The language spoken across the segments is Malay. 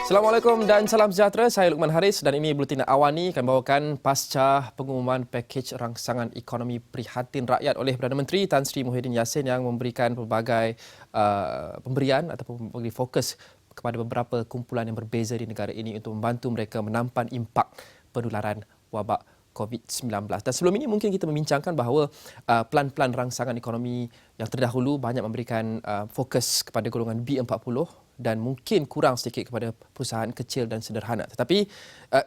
Assalamualaikum dan salam sejahtera. Saya Luqman Haris dan ini Buletin Awani akan bawakan pasca pengumuman pakej rangsangan ekonomi prihatin rakyat oleh Perdana Menteri Tan Sri Muhyiddin Yassin yang memberikan pelbagai pemberian ataupun memberi fokus kepada beberapa kumpulan yang berbeza di negara ini untuk membantu mereka menampan impak penularan wabak COVID-19. Dan sebelum ini mungkin kita membincangkan bahawa plan-plan rangsangan ekonomi yang terdahulu banyak memberikan fokus kepada golongan B40 dan mungkin kurang sedikit kepada perusahaan kecil dan sederhana. Tetapi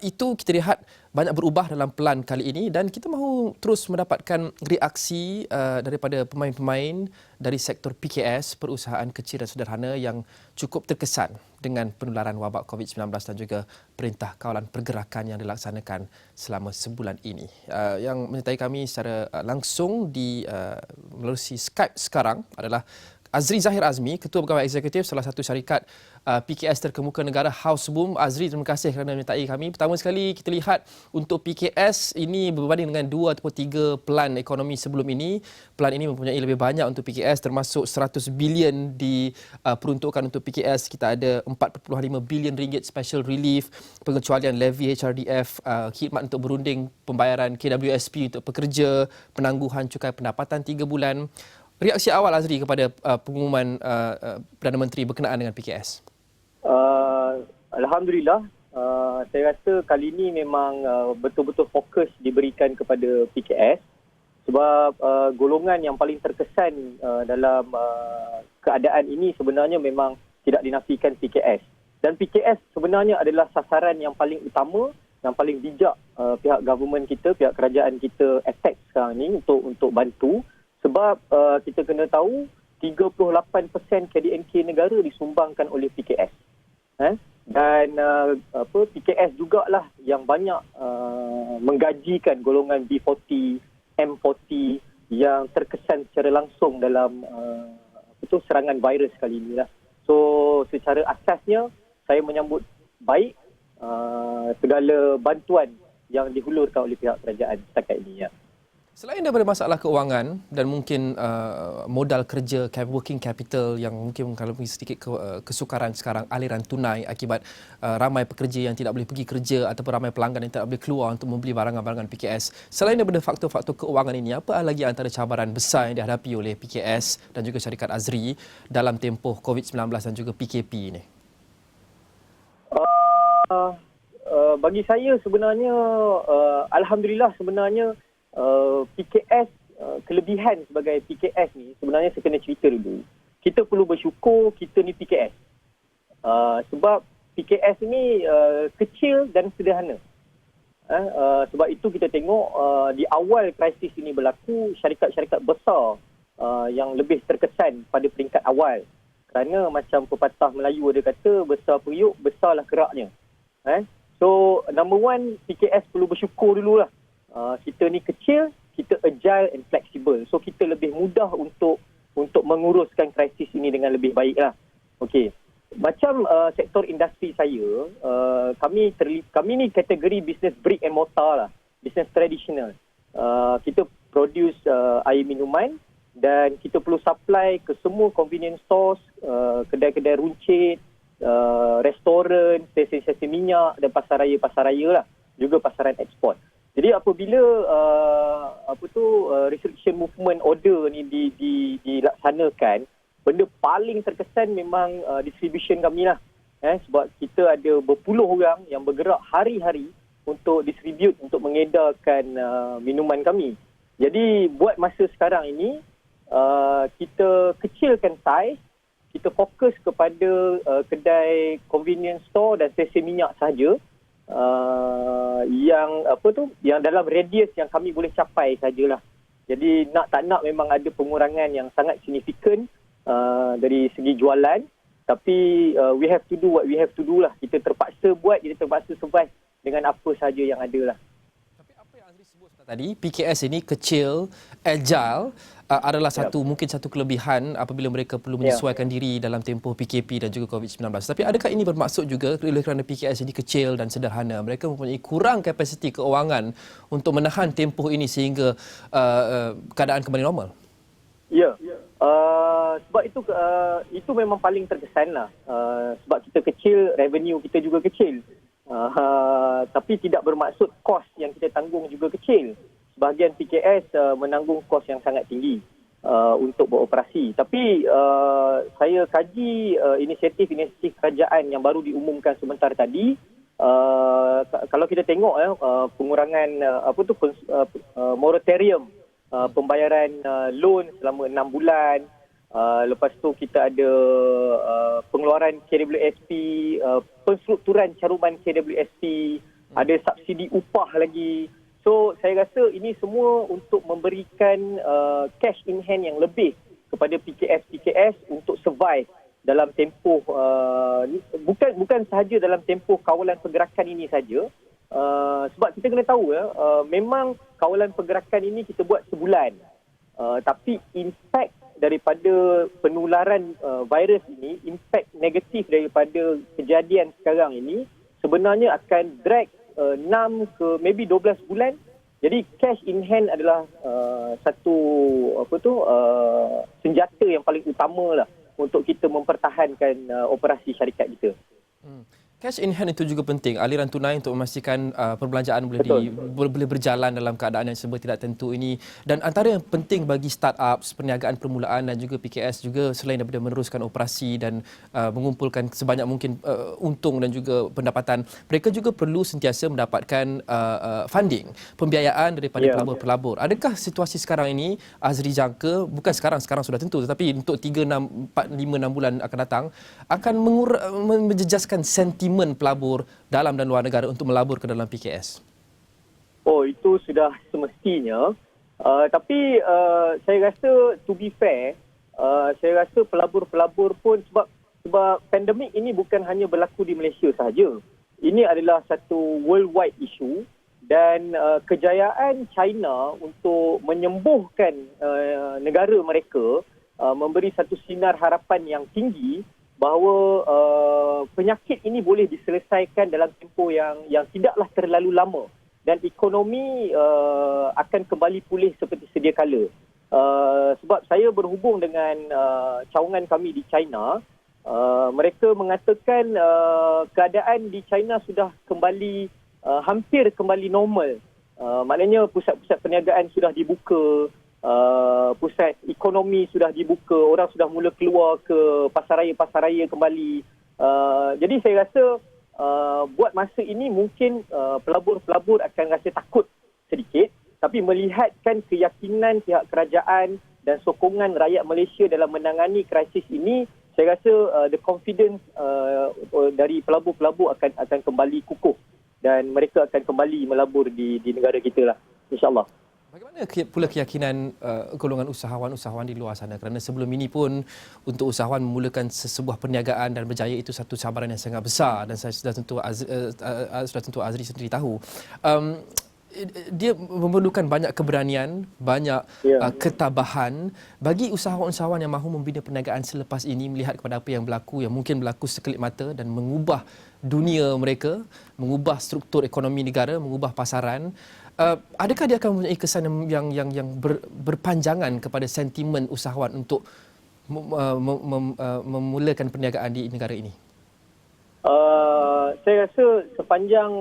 itu kita lihat banyak berubah dalam plan kali ini dan kita mahu terus mendapatkan reaksi daripada pemain-pemain dari sektor PKS, perusahaan kecil dan sederhana yang cukup terkesan dengan penularan wabak COVID-19 dan juga Perintah Kawalan Pergerakan yang dilaksanakan selama sebulan ini. Yang menyertai kami secara langsung melalui Skype sekarang adalah Azri Zahir Azmi, Ketua Pegawai Eksekutif salah satu syarikat PKS terkemuka negara Houseboom. Azri, terima kasih kerana menyertai kami. Pertama sekali kita lihat untuk PKS ini berbanding dengan 2 atau 3 plan ekonomi sebelum ini. Plan ini mempunyai lebih banyak untuk PKS termasuk 100 bilion diperuntukkan untuk PKS. Kita ada 4.5 bilion ringgit special relief, pengecualian levy HRDF, khidmat untuk berunding pembayaran KWSP untuk pekerja, penangguhan cukai pendapatan 3 bulan. Reaksi awal Azri kepada pengumuman Perdana Menteri berkenaan dengan PKS? Alhamdulillah, saya rasa kali ini memang betul-betul fokus diberikan kepada PKS sebab golongan yang paling terkesan dalam keadaan ini sebenarnya memang tidak dinafikan PKS. Dan PKS sebenarnya adalah sasaran yang paling utama, yang paling bijak pihak government kita, pihak kerajaan kita attack sekarang ini untuk bantu. Sebab kita kena tahu 38% KDNK negara disumbangkan oleh PKS. Dan PKS jugalah yang banyak menggajikan golongan B40, M40 yang terkesan secara langsung dalam serangan virus kali ini lah. So secara asasnya saya menyambut baik segala bantuan yang dihulurkan oleh pihak kerajaan setakat ini ya. Selain daripada masalah keuangan dan mungkin modal kerja, working capital yang mungkin kalau sedikit kesukaran sekarang, aliran tunai akibat ramai pekerja yang tidak boleh pergi kerja ataupun ramai pelanggan yang tidak boleh keluar untuk membeli barangan-barangan PKS. Selain daripada faktor-faktor keuangan ini, apa lagi antara cabaran besar yang dihadapi oleh PKS dan juga syarikat Azri dalam tempoh COVID-19 dan juga PKP ini? Bagi saya sebenarnya, Alhamdulillah sebenarnya, PKS, kelebihan sebagai PKS ni sebenarnya saya kena cerita dulu. Kita perlu bersyukur kita ni PKS. Sebab PKS ni kecil dan sederhana. Sebab itu kita tengok di awal krisis ini berlaku, syarikat-syarikat besar yang lebih terkesan pada peringkat awal. Kerana macam pepatah Melayu ada kata, besar periuk, besarlah keraknya. So, number one, PKS perlu bersyukur dululah. Kita ni kecil, kita agile and flexible. So kita lebih mudah untuk menguruskan krisis ini dengan lebih baik lah. Okey. Macam sektor industri saya, kami ni kategori bisnes brick and mortar lah. Bisnes tradisional. Kita produce air minuman dan kita perlu supply ke semua convenience stores, kedai-kedai runcit, restoran, stesen-stesen minyak dan pasar raya lah. Juga pasaran ekspor. Jadi apabila restriction movement order ni dilaksanakan, benda paling terkesan memang distribution kami lah. Sebab kita ada berpuluh orang yang bergerak hari-hari untuk distribute, untuk mengedarkan minuman kami. Jadi buat masa sekarang ini, kita kecilkan saiz, kita fokus kepada kedai convenience store dan stesen minyak sahaja. Yang dalam radius yang kami boleh capai sajalah. Jadi tak nak memang ada pengurangan yang sangat signifikan dari segi jualan, tapi we have to do what we have to do lah. Kita terpaksa buat, kita terpaksa survive dengan apa saja yang ada lah. Tapi apa yang Azri sebut tadi, PKS ini kecil, agile, adalah mungkin satu kelebihan apabila mereka perlu menyesuaikan diri dalam tempoh PKP dan juga COVID-19. Tapi adakah ini bermaksud juga kerana PKS ini kecil dan sederhana, mereka mempunyai kurang kapasiti keuangan untuk menahan tempoh ini sehingga keadaan kembali normal? Ya, Sebab itu memang paling terkesan lah. Sebab kita kecil, revenue kita juga kecil. Tapi tidak bermaksud kos yang kita tanggung juga kecil. Sebahagian PKS menanggung kos yang sangat tinggi untuk beroperasi. Tapi saya kaji inisiatif kerajaan yang baru diumumkan sebentar tadi. Kalau kita tengok pengurangan moratorium pembayaran loan selama 6 bulan. Lepas tu kita ada pengeluaran KWSP, penstrukturan caruman KWSP, ada subsidi upah lagi. So saya rasa ini semua untuk memberikan cash in hand yang lebih kepada PKS untuk survive dalam tempoh bukan sahaja dalam tempoh kawalan pergerakan ini saja. Sebab kita kena tahu memang kawalan pergerakan ini kita buat sebulan. Tapi impak daripada penularan virus ini, impak negatif daripada kejadian sekarang ini sebenarnya akan drag 6 ke maybe 12 bulan. Jadi cash in hand adalah satu senjata yang paling utama lah untuk kita mempertahankan operasi syarikat kita. Cash in hand itu juga penting, aliran tunai untuk memastikan perbelanjaan boleh berjalan dalam keadaan yang serba tidak tentu ini. Dan antara yang penting bagi startup, perniagaan permulaan dan juga PKS juga selain daripada meneruskan operasi dan mengumpulkan sebanyak mungkin untung dan juga pendapatan, mereka juga perlu sentiasa mendapatkan funding, pembiayaan daripada pelabur-pelabur. Adakah situasi sekarang ini Azri jangka, bukan sekarang sudah tentu, tetapi untuk 3, 4, 5, 6 bulan akan datang akan menjejaskan sentimen pelabur dalam dan luar negara untuk melabur ke dalam PKS? Oh, itu sudah semestinya. Tapi saya rasa to be fair, saya rasa pelabur-pelabur pun sebab pandemik ini bukan hanya berlaku di Malaysia sahaja. Ini adalah satu worldwide issue dan kejayaan China untuk menyembuhkan negara mereka memberi satu sinar harapan yang tinggi bahawa penyakit ini boleh diselesaikan dalam tempoh yang tidaklah terlalu lama dan ekonomi akan kembali pulih seperti sedia kala. Sebab saya berhubung dengan cawangan kami di China, mereka mengatakan keadaan di China sudah kembali hampir kembali normal. Maknanya pusat-pusat perniagaan sudah dibuka, pusat ekonomi sudah dibuka, orang sudah mula keluar ke pasar raya kembali. Jadi saya rasa buat masa ini mungkin pelabur-pelabur akan rasa takut sedikit, tapi melihatkan keyakinan pihak kerajaan dan sokongan rakyat Malaysia dalam menangani krisis ini, saya rasa the confidence dari pelabur-pelabur akan kembali kukuh dan mereka akan kembali melabur di negara kita lah, insya-Allah. Bagaimana pula keyakinan golongan usahawan-usahawan di luar sana? Kerana sebelum ini pun untuk usahawan memulakan sebuah perniagaan dan berjaya itu satu cabaran yang sangat besar dan saya sudah tentu Azri sendiri tahu. Dia memerlukan banyak keberanian, banyak ketabahan bagi usahawan-usahawan yang mahu membina perniagaan selepas ini melihat kepada apa yang mungkin berlaku sekelip mata dan mengubah dunia mereka, mengubah struktur ekonomi negara, mengubah pasaran. Adakah dia akan mempunyai kesan yang berpanjangan kepada sentimen usahawan untuk memulakan perniagaan di negara ini? Saya rasa sepanjang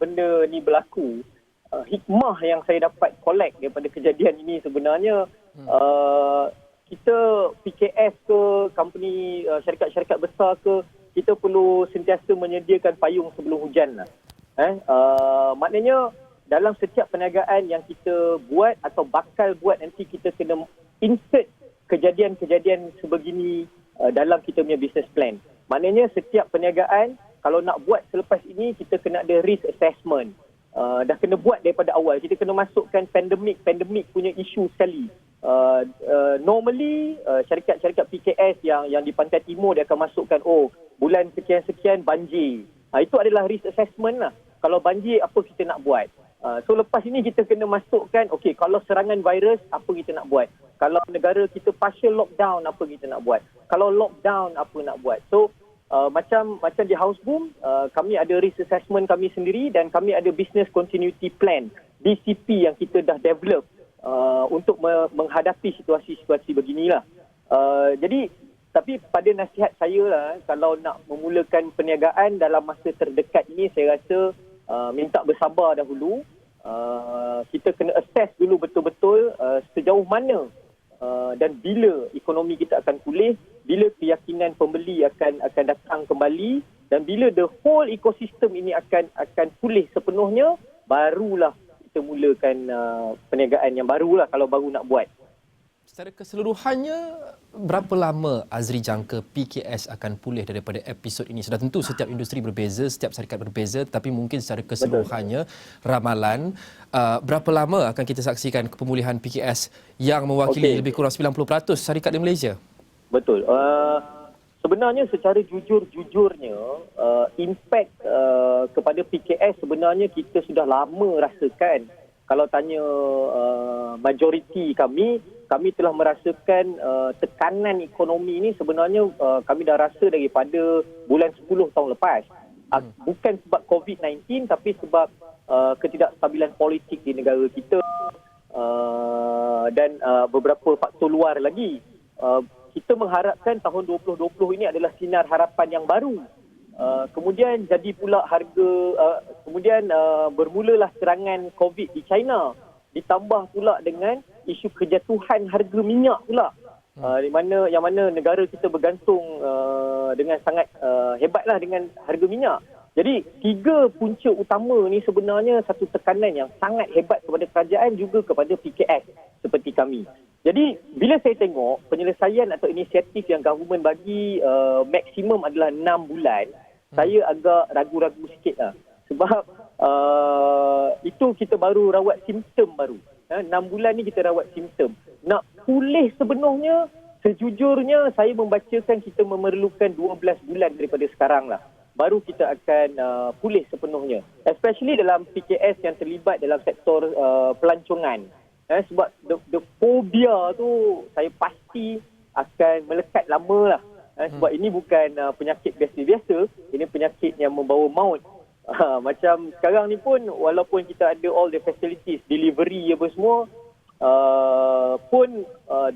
benda ni berlaku, hikmah yang saya dapat collect daripada kejadian ini sebenarnya kita PKS ke, company syarikat-syarikat besar ke, kita perlu sentiasa menyediakan payung sebelum hujan lah. Maknanya dalam setiap perniagaan yang kita buat atau bakal buat, nanti kita kena insert kejadian-kejadian sebegini dalam kita punya business plan. Maknanya setiap perniagaan kalau nak buat selepas ini, kita kena ada risk assessment. Dah kena buat daripada awal. Kita kena masukkan pandemik punya isu sekali. Normally syarikat-syarikat PKS yang di Pantai Timur, dia akan masukkan bulan sekian-sekian banjir. Itu adalah risk assessment lah. Kalau banjir, apa kita nak buat? So lepas ini kita kena masukkan, kalau serangan virus, apa kita nak buat? Kalau negara kita partial lockdown, apa kita nak buat? Kalau lockdown, apa nak buat? So macam di Houseboom, kami ada risk assessment kami sendiri dan kami ada business continuity plan, BCP yang kita dah develop untuk menghadapi situasi-situasi beginilah. Jadi tapi pada nasihat saya lah, kalau nak memulakan perniagaan dalam masa terdekat ini, saya rasa minta bersabar dahulu. Kita kena assess dulu betul-betul sejauh mana dan bila ekonomi kita akan pulih, bila keyakinan pembeli akan datang kembali, dan bila the whole ekosistem ini akan pulih sepenuhnya, barulah kita mulakan perniagaan yang barulah kalau baru nak buat. Secara keseluruhannya, berapa lama Azri jangka PKS akan pulih daripada episod ini? Sudah tentu setiap industri berbeza, setiap syarikat berbeza, tetapi mungkin secara keseluruhannya, ramalan, berapa lama akan kita saksikan pemulihan PKS yang mewakili lebih kurang 90% syarikat di Malaysia? Betul. Sebenarnya secara jujur-jujurnya, impak kepada PKS sebenarnya kita sudah lama rasakan. Kalau tanya majoriti kami telah merasakan tekanan ekonomi ini sebenarnya kami dah rasa daripada bulan 10 tahun lepas. Bukan sebab COVID-19 tapi sebab ketidakstabilan politik di negara kita dan beberapa faktor luar lagi. Kita mengharapkan tahun 2020 ini adalah sinar harapan yang baru. Kemudian jadi pula bermulalah serangan COVID di China, ditambah pula dengan isu kejatuhan harga minyak pula, yang mana negara kita bergantung dengan sangat hebatlah dengan harga minyak. Jadi 3 punca utama ni sebenarnya satu tekanan yang sangat hebat kepada kerajaan, juga kepada PKS seperti kami. Jadi bila saya tengok penyelesaian atau inisiatif yang government bagi maksimum adalah 6 bulan, saya agak ragu-ragu sikit lah. Sebab itu kita baru rawat simptom baru. 6 bulan ni kita rawat simptom. Nak pulih sepenuhnya, sejujurnya saya membacakan kita memerlukan 12 bulan daripada sekarang lah. Baru kita akan pulih sepenuhnya. Especially dalam PKS yang terlibat dalam sektor pelancongan. Sebab the phobia tu saya pasti akan melekat lama lah. Sebab ini bukan penyakit biasa-biasa, ini penyakit yang membawa maut. Macam sekarang ni pun, walaupun kita ada all the facilities, delivery apa semua, pun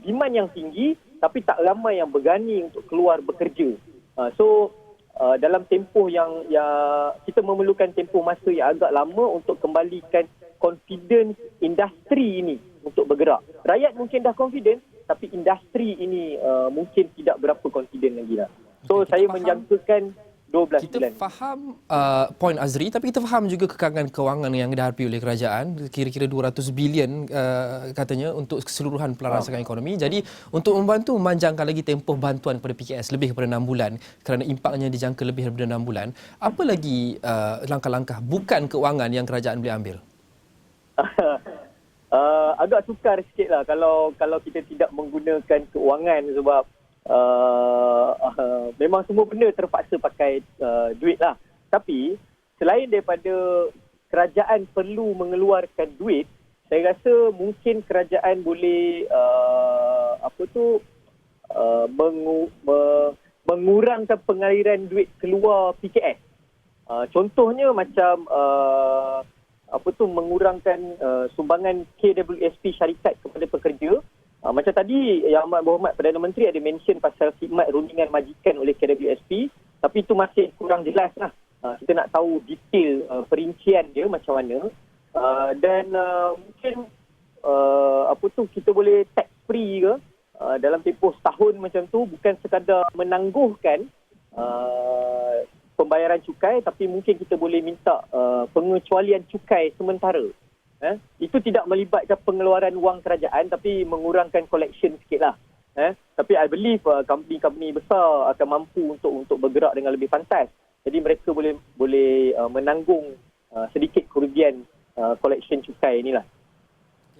demand yang tinggi, tapi tak ramai yang berani untuk keluar bekerja. So dalam tempoh yang kita memerlukan tempoh masa yang agak lama untuk kembalikan confidence industri ini untuk bergerak. Rakyat mungkin dah confident, tapi industri ini mungkin tidak berapa confident lagi lah. So saya menjangkakan 12 kita bulan. faham poin Azri, tapi kita faham juga kekangan kewangan yang dihadapi oleh kerajaan, kira-kira 200 bilion katanya untuk keseluruhan pelancongan ekonomi. Jadi untuk membantu memanjangkan lagi tempoh bantuan kepada PKS lebih kepada 6 bulan, kerana impaknya dijangka lebih daripada 6 bulan, apa lagi langkah-langkah bukan kewangan yang kerajaan boleh ambil? Agak sukar sikit lah kalau kita tidak menggunakan kewangan, sebab memang semua benda terpaksa pakai duit lah. Tapi selain daripada kerajaan perlu mengeluarkan duit, saya rasa mungkin kerajaan boleh mengurangkan pengaliran duit keluar PKS. Contohnya macam mengurangkan sumbangan KWSP syarikat kepada pekerja. Macam tadi Yang Amat Berhormat Perdana Menteri ada mention pasal khidmat rundingan majikan oleh KWSP, tapi itu masih kurang jelas lah. Kita nak tahu detail perincian dia macam mana. Dan mungkin kita boleh tax free ke dalam tempoh setahun macam tu, bukan sekadar menangguhkan pembayaran cukai, tapi mungkin kita boleh minta pengecualian cukai sementara. Itu tidak melibatkan pengeluaran wang kerajaan, tapi mengurangkan collection sikit lah. Tapi I believe company-company besar akan mampu untuk bergerak dengan lebih pantas. Jadi mereka boleh menanggung sedikit kerugian collection cukai inilah.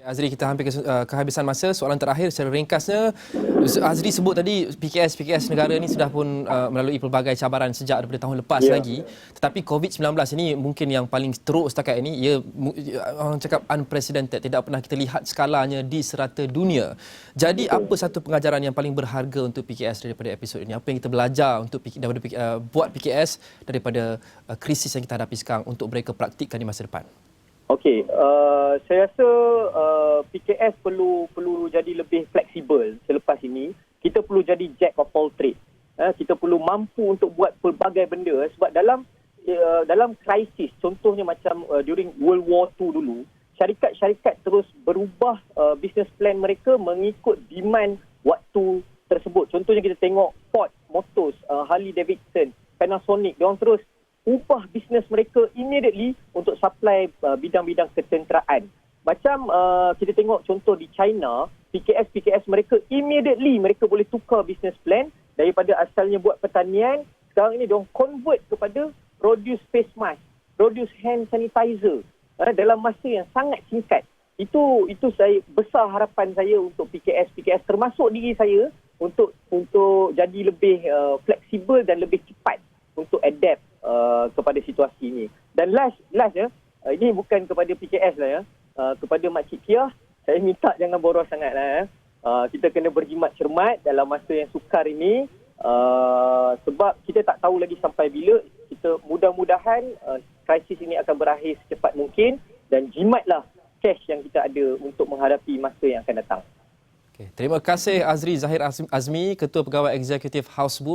Azri, kita hampir kehabisan masa. Soalan terakhir secara ringkasnya, Azri sebut tadi PKS negara ni sudah pun melalui pelbagai cabaran sejak daripada tahun lepas lagi. Tetapi COVID-19 ini mungkin yang paling teruk setakat ini. Ia orang cakap unprecedented, tidak pernah kita lihat skalanya di serata dunia. Jadi apa satu pengajaran yang paling berharga untuk PKS daripada episod ini? Apa yang kita belajar untuk buat PKS daripada krisis yang kita hadapi sekarang untuk mereka praktikkan di masa depan? Okey, saya rasa PKS perlu jadi lebih fleksibel selepas ini. Kita perlu jadi jack of all trades. Kita perlu mampu untuk buat pelbagai benda sebab dalam krisis, contohnya macam during World War II dulu, syarikat-syarikat terus berubah business plan mereka mengikut demand waktu tersebut. Contohnya kita tengok Ford Motors, Harley Davidson, Panasonic, diorang terus ubah bisnes mereka immediately untuk supply bidang-bidang ketenteraan. Macam kita tengok contoh di China, PKS mereka immediately mereka boleh tukar business plan daripada asalnya buat pertanian, sekarang ini diorang convert kepada produce face mask, produce hand sanitizer dalam masa yang sangat singkat. Itu saya besar harapan saya untuk PKS termasuk diri saya untuk jadi lebih fleksibel dan lebih cepat untuk adapt kepada situasi ini. Dan last ya, ini bukan kepada PKS lah ya, kepada Makcik Kia, saya minta jangan boros sangat lah ya. Kita kena berjimat cermat dalam masa yang sukar ini, sebab kita tak tahu lagi sampai bila. Kita mudah-mudahan krisis ini akan berakhir secepat mungkin dan jimatlah cash yang kita ada untuk menghadapi masa yang akan datang. Okay. Terima kasih Azri Zahir Azmi, Ketua Pegawai Eksekutif Housebook.